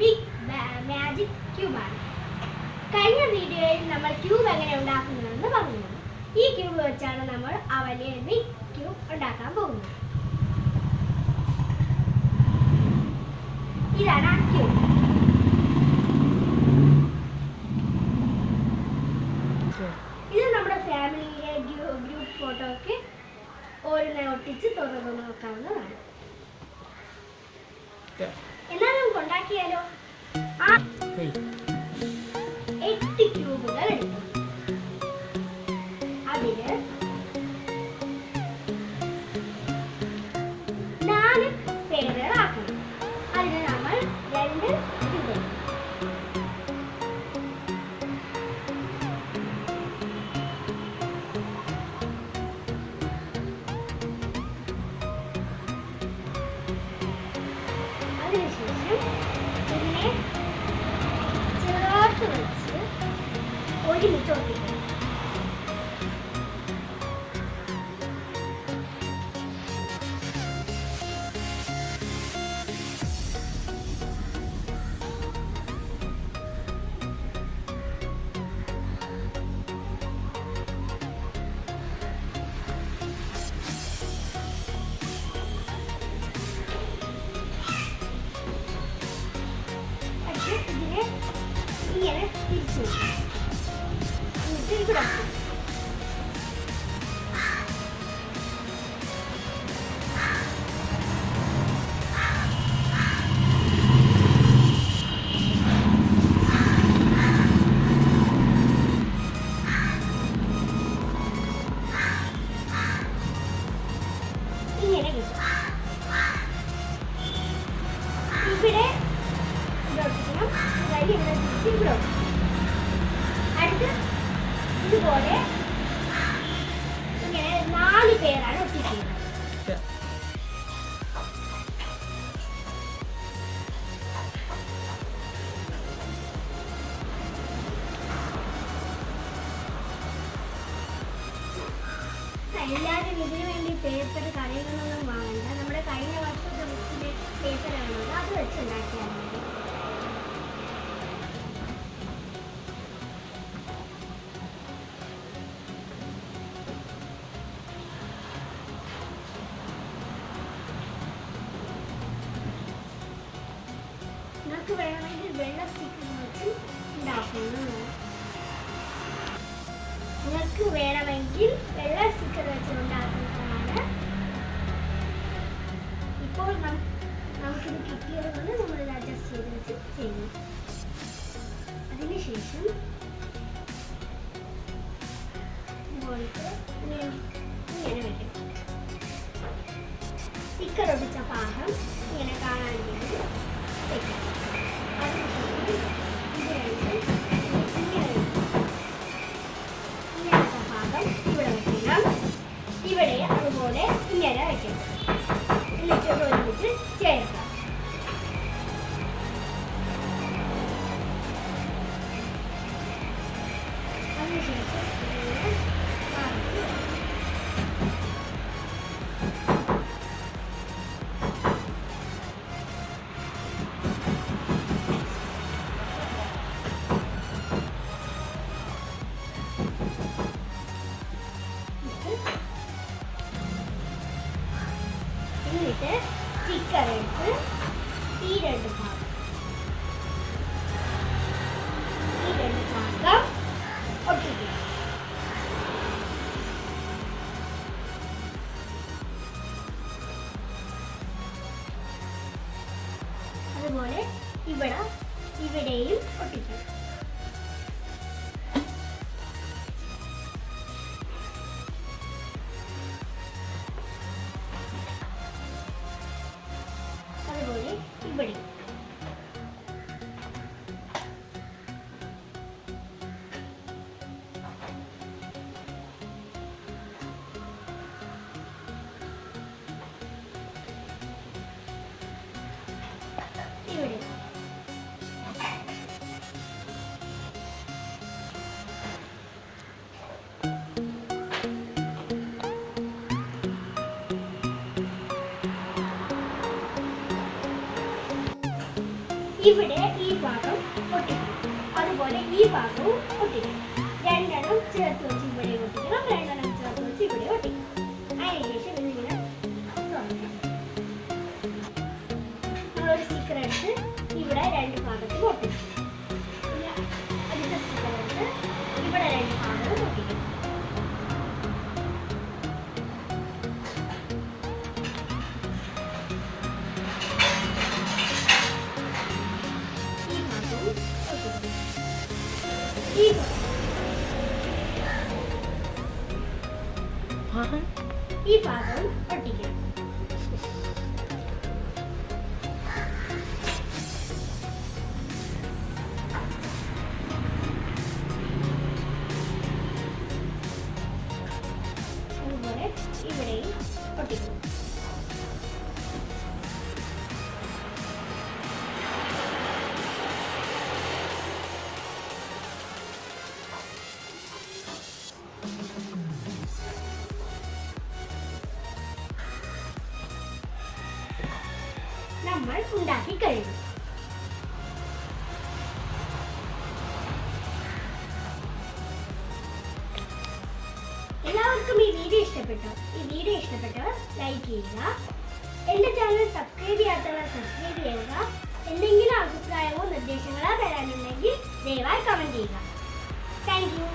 Big magic ക്യൂബാണ്. കഴിഞ്ഞ വീഡിയോയിൽ നമ്മൾ ക്യൂബ് എങ്ങനെ ഉണ്ടാക്കുന്നതെന്ന് പറഞ്ഞു. ഈ ക്യൂബ് വെച്ചാണ് നമ്മൾ ആ വലിയ ബിഗ് ക്യൂബ് ഉണ്ടാക്കാൻ പോകുന്നത്. ഇതാണ് ആ ക്യൂബ്. ഇത് നമ്മുടെ ഫാമിലിയിലെ ഗ്രൂപ്പ് ഫോട്ടോയ്ക്ക് ഓരോന്നെ ഒട്ടിച്ച് തുറന്നു നോക്കാവുന്നതാണ്. എന്നാൽ നമുക്ക് ഉണ്ടാക്കിയാലോ? 8 ക്യൂബുകൾ എടുക്കും. അതില് 4 പേരുകളാക്കണം. അതിന് നമ്മൾ 2 ക്യൂബ് അതിനുശേഷം ഇതിനെ ചേർത്ത് വെച്ച് ഒരുമിച്ച് ഒട്ടിക്കണം. ഇതിനെ ഇങ്ങനെ തിരിച്ചു എന്നിട്ട് ഇവിടെ ഇങ്ങനെ കിട്ടും. ഇവിടെ അടുത്ത് ഇതുപോലെ ഇങ്ങനെ 4 പേരാണ് ഒട്ടിക്കുന്നത്. എല്ലാവരും ഇതിനു വേണ്ടി പേപ്പർ കടയിലൊന്നും വാങ്ങണ്ട. നമ്മുടെ കഴിഞ്ഞ വർഷത്തെ പേപ്പറാണ് അത് വെച്ച് ഉണ്ടാക്കിയാൽ മതി. നിങ്ങൾക്ക് വേണമെങ്കിൽ വെള്ള സ്റ്റിക്കർ വെച്ച് ഉണ്ടാക്കുന്നതാണ്. നിങ്ങൾക്ക് വേണമെങ്കിൽ വെള്ള സ്റ്റിക്കർ വെച്ച് ഉണ്ടാക്കുന്നതാണ്. ഇപ്പോൾ നമുക്കിത് കിട്ടിയത് കൊണ്ട് നമ്മളിത് അഡ്ജസ്റ്റ് ചെയ്ത് വെച്ച് ചെയ്യുന്നു. അതിനുശേഷം ഇങ്ങനെ വെക്കണം. സ്റ്റിക്കർ ഒട്ടിച്ച ഭാഗം ഇങ്ങനെ കാണാൻ വേണ്ടി വെക്കണം. ഇങ്ങനത്തെ ഭാഗം ഇവിടെ വെക്കണം. ഇവിടെ അതുപോലെ ഇങ്ങനെ വെക്കണം. എന്നിട്ട് ഒരുമിച്ച് ചേർക്കാം. അതിനുശേഷം എന്നിട്ട് സ്റ്റിക്കർ എടുത്ത് ഈ 2 ഭാഗം ഒട്ടിക്കുക. അതുപോലെ ഇവിടെയും ഒട്ടിക്കുക. അതുപോലെ ഇവിടെ ഇവിടെ ഈ ഭാഗം ഒട്ടിക്കണം. അതുപോലെ ഈ ഭാഗവും ഒട്ടിക്കണം. രണ്ടെണ്ണം ചേർത്ത് വെച്ച് ഇവിടെ ഒട്ടിക്കണം, രണ്ടെണ്ണം ചേർത്ത് വെച്ച് ഇവിടെ ഒട്ടിക്കണം. അതിനുശേഷം ഇതിങ്ങനെ തുറക്കണം. നമ്മളൊരു സ്റ്റിക്കർ എടുത്ത് ഇവിടെ രണ്ട് ഭാഗത്തും ഒട്ടിക്കണം. അടുത്ത സ്റ്റിക്കർ എടുത്ത് ഇവിടെ രണ്ട് ഭാഗവും ഒട്ടിക്കണം. ഈ ഭാഗം ഒട്ടിക്കണം. അതുപോലെ ഇവിടെയും ഒട്ടിക്കണം. നമ്മൾ ഉണ്ടാക്കി കഴിഞ്ഞു. എല്ലാവർക്കും ഈ വീഡിയോ ഇഷ്ടപ്പെട്ടോ? ഈ വീഡിയോ ഇഷ്ടപ്പെട്ടവർ ലൈക്ക് ചെയ്യുക. എന്റെ ചാനൽ സബ്സ്ക്രൈബ് ചെയ്യാത്തവർ സബ്സ്ക്രൈബ് ചെയ്യുക. എന്തെങ്കിലും അഭിപ്രായമോ നിർദ്ദേശങ്ങളോ തരാനുണ്ടെങ്കിൽ ദയവായി കമന്റ് ചെയ്യുക. Thank you.